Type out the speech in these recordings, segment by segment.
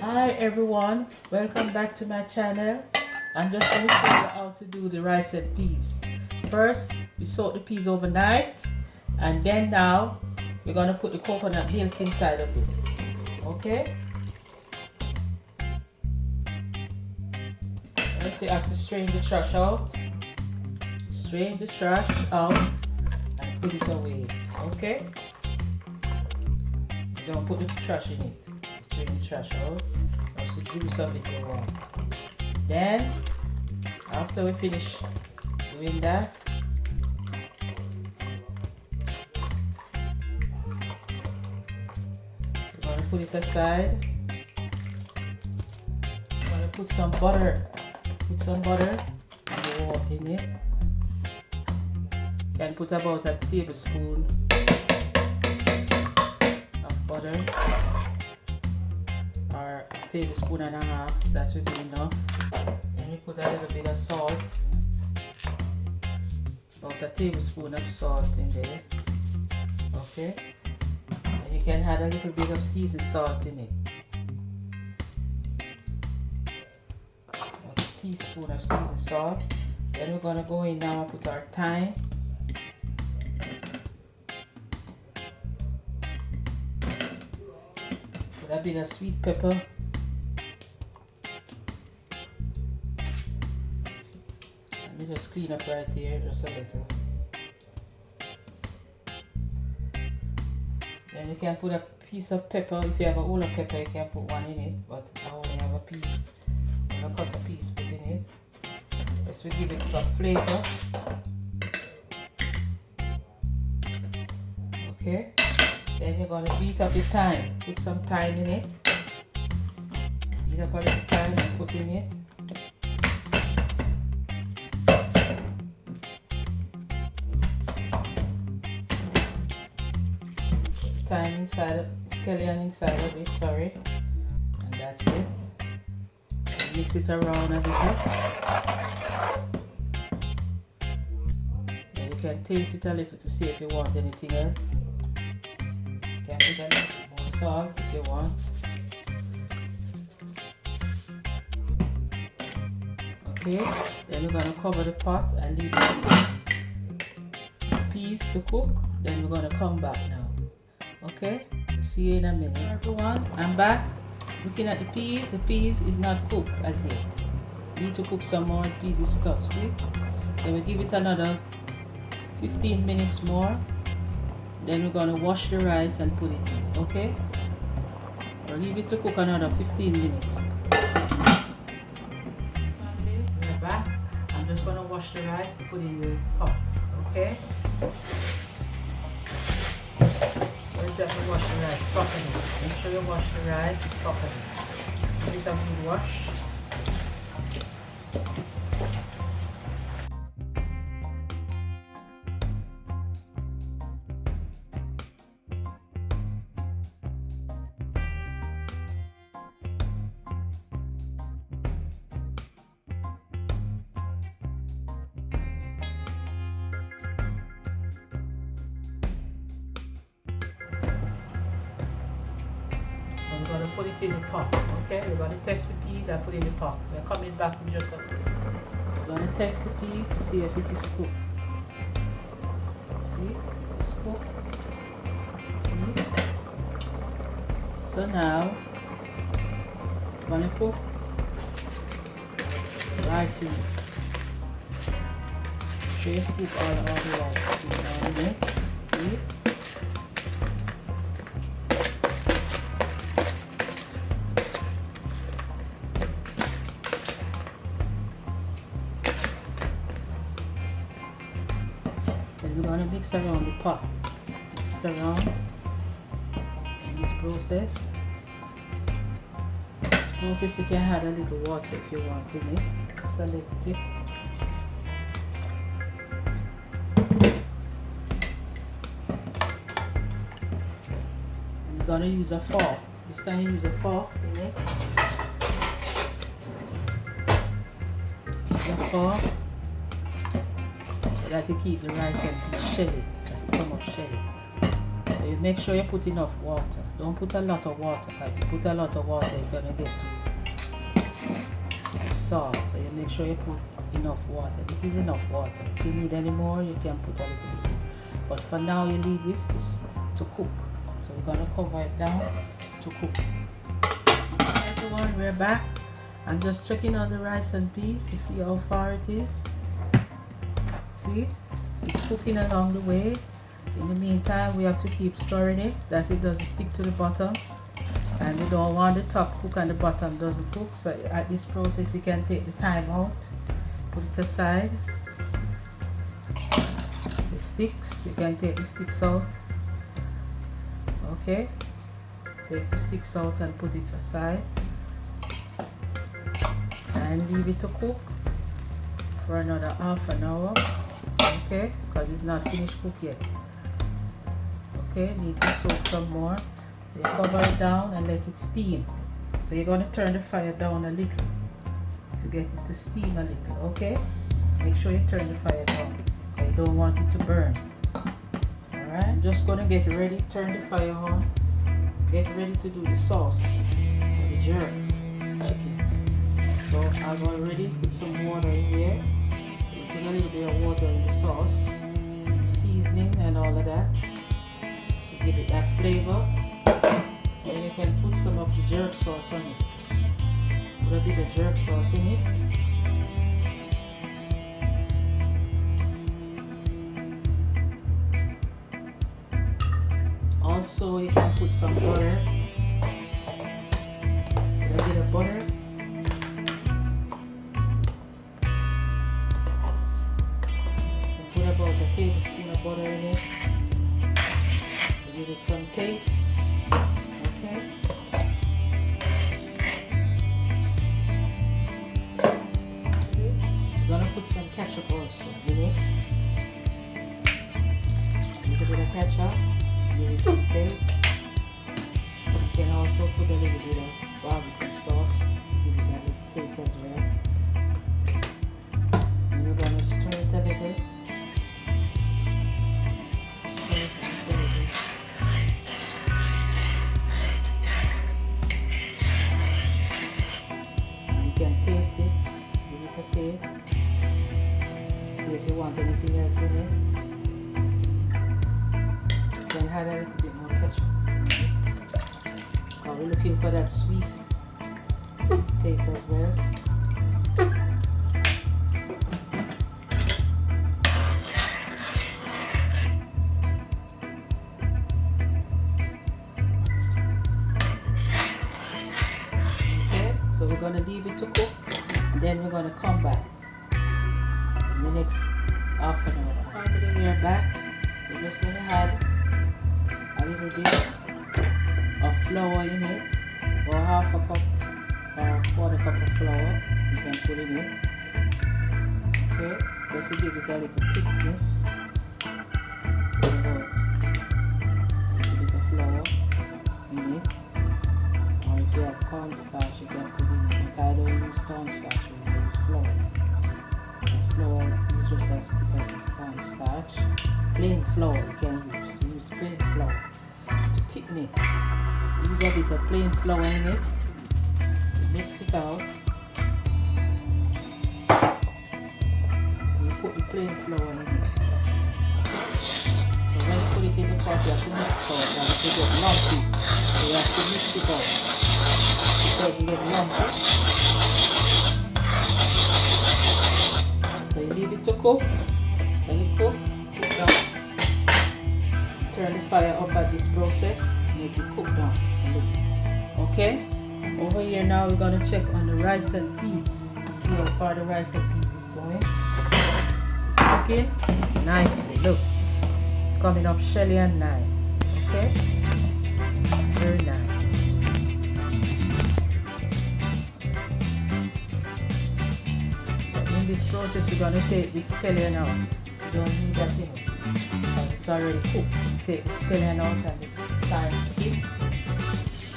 Hi everyone, welcome back to my channel. I'm just going to show you how to do the rice and peas. First, we soak the peas overnight, and then now we're going to put the coconut milk inside of it. Okay? First you have to strain the trash out. Strain the trash out and put it away. Okay? Don't put the trash in it. Strain the trash out. That's the juice of it you want. Then, after we finish doing that, we're going to put it aside. We're going to put some butter. Put some butter in it. You can put about a tablespoon of butter, or a tablespoon and a half. That would be enough. Then we put a little bit of salt, about a tablespoon of salt in there. Okay, and you can add a little bit of seasoned salt in it. A teaspoon of seasoned salt. Then we're going to go in now and put our thyme. Put a bit of sweet pepper. Let me just clean up right here just a little. Then you can put a piece of pepper. If you have a whole of pepper, you can put one in it, but I only have a piece. I'm going to cut a piece, put in it. Just to give it some flavor. Okay. Then you're going to beat up the thyme. Put some thyme in it. Beat up a little thyme and put in it. Thyme inside, scallion inside of it, sorry. And that's it. Mix it around a little. Then you can taste it a little to see if you want anything else. You can put a little bit more salt if you want. Okay, then we're going to cover the pot and leave the peas to cook. Then we're going to come back now. Okay, see you in a minute. Everyone, I'm back. Looking at the peas. The peas is not cooked as yet. Need to cook some more. The peas is tough, see? So we give it another 15 minutes more. Then we're going to wash the rice and put it in, okay? We'll leave it to cook another 15 minutes. We're back. I'm just going to wash the rice to put in the pot, okay? First you have to wash the rice properly. Make sure you wash the rice properly. Give it a good wash. We're going to put it in the pot, okay? We're going to test the peas and put it in the pot. We're coming back in just a minute. We're going to test the peas to see if it is cooked. See? It's cooked. See? So now, we're going to put rice in. Straight scoop all the rice. See? We're going to mix around the pot. Mix it around in this process. You can add a little water if you want in it. Just a little tip. And you're going to use a fork. This time you use a fork in it. Use a fork. That to keep the rice and shelly, as it come up shelly. So you make sure you put enough water. Don't put a lot of water, because if you put a lot of water, you're gonna get to salt. So you make sure you put enough water. This is enough water. If you need any more, you can put a little bit. But for now, you leave this to cook. So we're gonna cover it down to cook. Everyone, we're back. I'm just checking on the rice and peas to see how far it is. See, it's cooking along the way. In the meantime, we have to keep stirring it, that it doesn't stick to the bottom. And we don't want the top cook and the bottom doesn't cook. So at this process, you can take the time out, put it aside. The sticks, you can take the sticks out. Okay, take the sticks out and put it aside. And leave it to cook for another half an hour. Okay, because it's not finished cooked yet. Okay, need to soak some more. You cover it down and let it steam. So you're going to turn the fire down a little to get it to steam a little. Okay, make sure you turn the fire down because you don't want it to burn. Alright, I'm just going to get ready. Turn the fire on. Get ready to do the sauce for the jerk chicken. So I've already put some water in here. So you put a little bit of water in the sauce, the seasoning and all of that to give it that flavor. Then you can put some of the jerk sauce on it. Put a bit of jerk sauce in it. Also you can put some butter. Put a bit of butter. About a tablespoon of butter in it to give it some taste. Okay. We're gonna put some ketchup also in it. A little bit of ketchup, give it some taste. You can also put a little bit of barbecue sauce, give it that little taste as well. And we're gonna stir it a little. Taste it, give it a taste. See if you want anything else in it. You can add a little bit more ketchup. Are we looking for that sweet taste as well? Okay, so we're going to leave it to cook. Then we're going to come back in the next half an hour. Family, we are back. We're just going to add a little bit of flour in it, or half a cup or quarter cup of flour. You can put in it. Okay, just to give it a little thickness. About a little bit of flour in it. Or if you have cornstarch, you can put in it. But I don't use cornstarch. Flour. The flour is just as thick as this cornstarch. Plain flour you can use. Use plain flour to thicken it. Use a bit of plain flour in it. Mix it out. You put the plain flour in it. So when you put it in the pot, you have to mix it out. And it will get lumpy. So you have to mix it out because you get lumpy. So you leave it to cook, let it cook down. Turn the fire up at this process, make it cook down a little. Okay, over here now we're going to check on the rice and peas to see how far the rice and peas is going. It's cooking nicely, look, it's coming up shelly and nice. Okay, very nice. In this process, we're going to take the scallion out. You don't need that in it because it's already cooked. Take the scallion out and the thyme stick.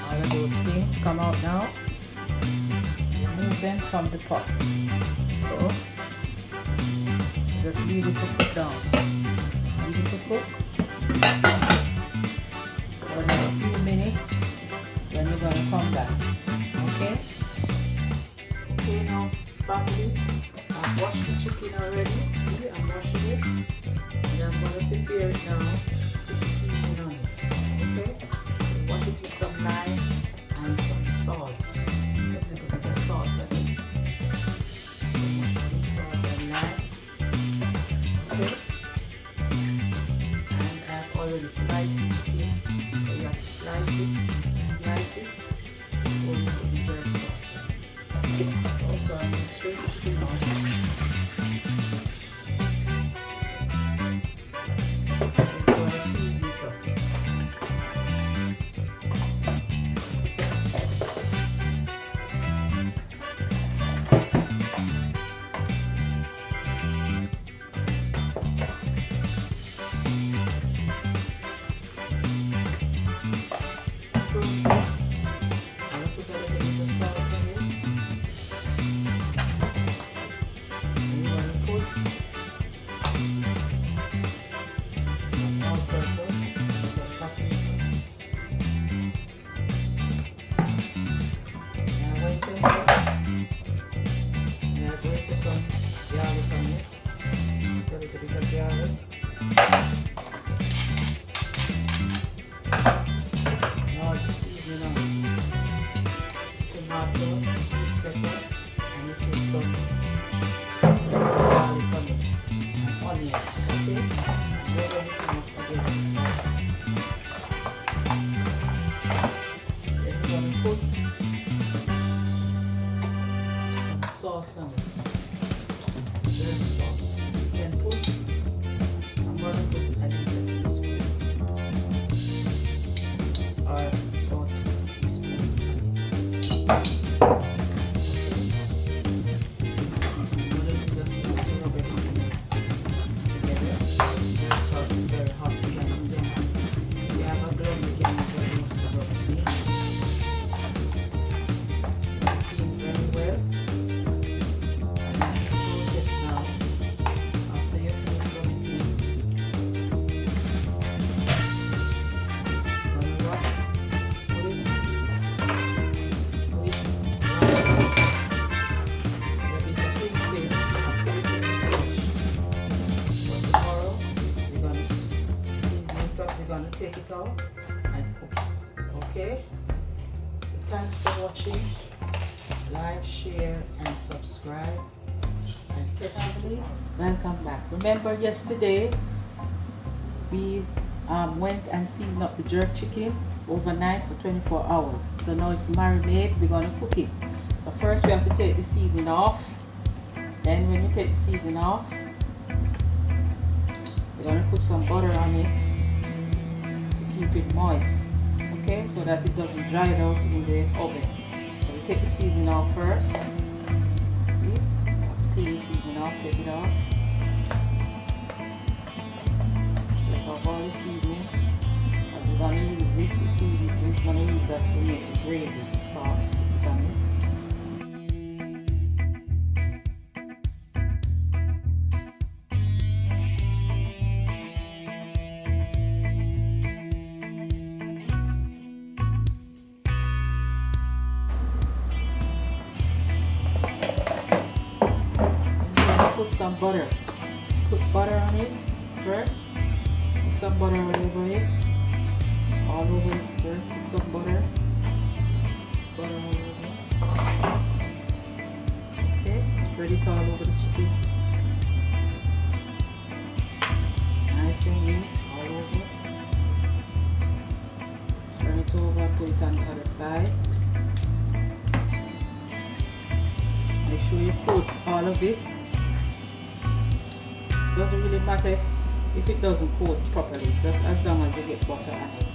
All of those things come out now. Remove them from the pot. So just leave it to cook down. Leave it to cook. prepare it now. Put the seasoning on it. Okay? So wash it with some lime and some salt. A little bit of salt on it. Salt and lime. Okay? And I've already sliced the chicken. So you have to slice it before you put the jerk sauce on. Also, I'm going to straight the chicken on. I'm going to season it up. Sauce on it. Jerk sauce. You can put, I'm going to put at least a teaspoon or 2 teaspoons. I'm going to use a spoon to rub everything together. Jerk sauce is very hot. You can use your hand. If you have a glove, you can use your nose to rub it in. Clean very well. Take it out and cook it. Okay? So thanks for watching. Like, share, and subscribe. And family, welcome back. Remember yesterday we went and seasoned up the jerk chicken overnight for 24 hours. So now it's marinated. We're gonna cook it. So first we have to take the seasoning off. Then when you take the seasoning off, we're gonna put some butter on it. Keep it moist, okay, so that it doesn't dry out in the oven. So we take the seasoning off first. See, clean the seasoning off, take it off. Take off all the seasoning. And we're gonna use the seasoning. We're gonna use that to make the gravy, the sauce. Put some butter. Put butter on it first. Put some butter all over it. All over it first. Put some butter. Butter all over it. Okay, spread it all over the chicken. Nice and neat all over. Turn it over, put it on the other side. Make sure you coat all of it. Doesn't really matter if it doesn't coat properly, just as long as you get butter on it.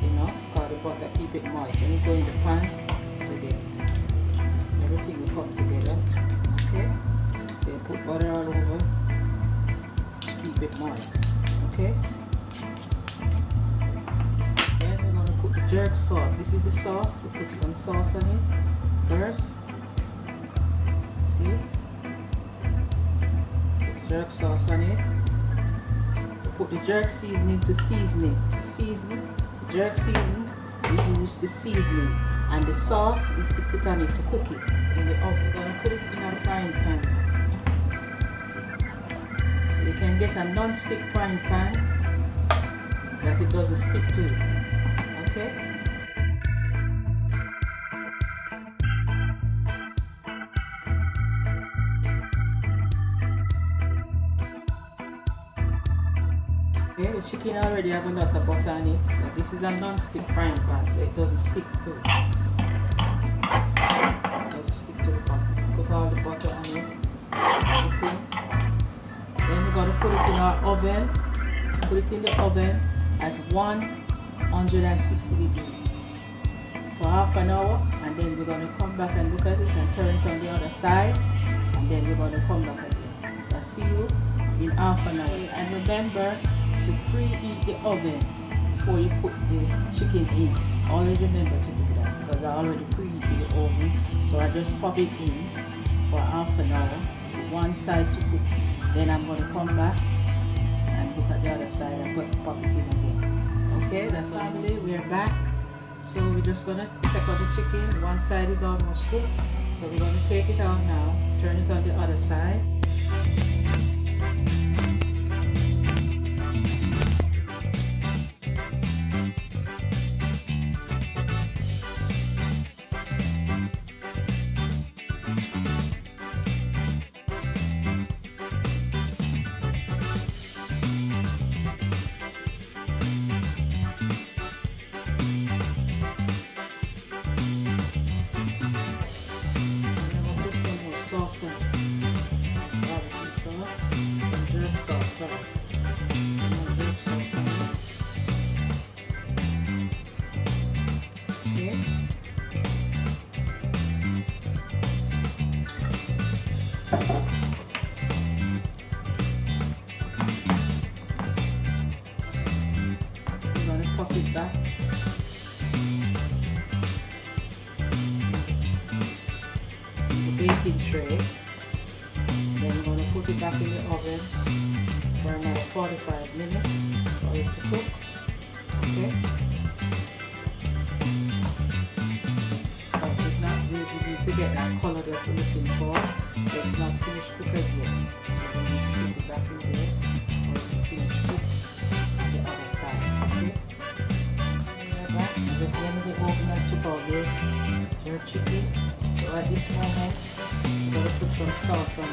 You know, because the butter keep it moist. When you go in the pan to get everything will come together. Okay? Then put butter all over. Keep it moist. Okay? Then we're gonna put the jerk sauce. This is the sauce. We put some sauce on it first. See? Jerk sauce on it. Put the jerk seasoning to seasoning. The seasoning, the jerk seasoning, we use the seasoning, and the sauce is to put on it to cook it in the oven. We're gonna put it in a frying pan. So you can get a non-stick frying pan that it doesn't stick to it. Okay? Okay, the chicken already have a lot of butter on it. So this is a non-stick frying pan, so it doesn't stick to it. It doesn't stick to the pan. Put all the butter on it. Then we're going to put it in our oven. Put it in the oven at 160 degrees for half an hour, and then we're going to come back and look at it and turn it on the other side, and then we're going to come back again. So I'll see you in half an hour. And remember to preheat the oven before you put the chicken in. Always remember to do that, because I already preheated the oven. So I just pop it in for half an hour to one side to cook. Then I'm going to come back and look at the other side and pop it in again. Okay, that's family, we're back. So we're just going to check out the chicken. One side is almost cooked. So we're going to take it out now, turn it on the other side. We're going to pop it back. The baking tray. Then we're going to put it back in the oven for another 45 minutes for it to cook. Okay. But it's not really need to get that color that we're looking for. So it's not finished cooked as yet. So we need to put it back in there for it to finish cook on the other side. Okay. We're back. Just let me get open and took out the jerk chicken. So at this moment, we're going to put some sauce on it.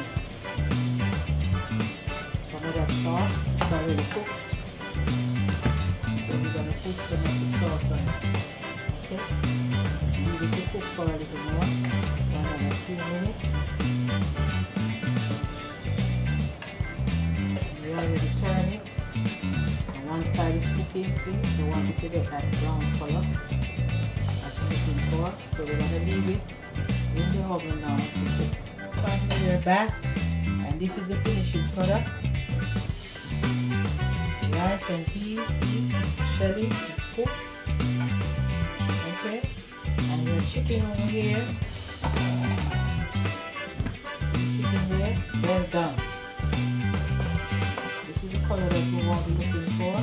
Some of that sauce is already cooked. Then we're going to put some of the sauce on it. Okay? Leave it to cook for a little more, for another few minutes. We already turn it. And one side is cooking, see? So we want it to get that brown color that we're looking for. So we're going to leave it in the oven now to cook. Finally, we're back, and this is the finishing product. Rice and peas, see, it's shelly, it's cooked. Okay, and your chicken over here, chicken there, well done. This is the color that we want to be looking for.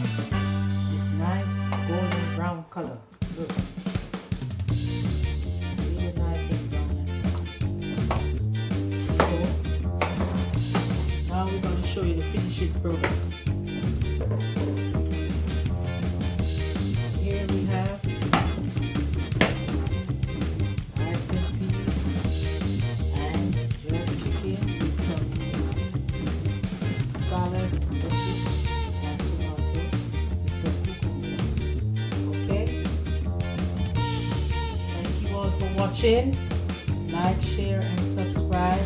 This nice golden brown color. Look. Really nice and brown. So now we're going to show you the finishing product. Here we have rice and peas and jerk chicken with some salad, lettuce, and tomato with some cucumbers. Okay? Thank you all for watching. Like, share, and subscribe.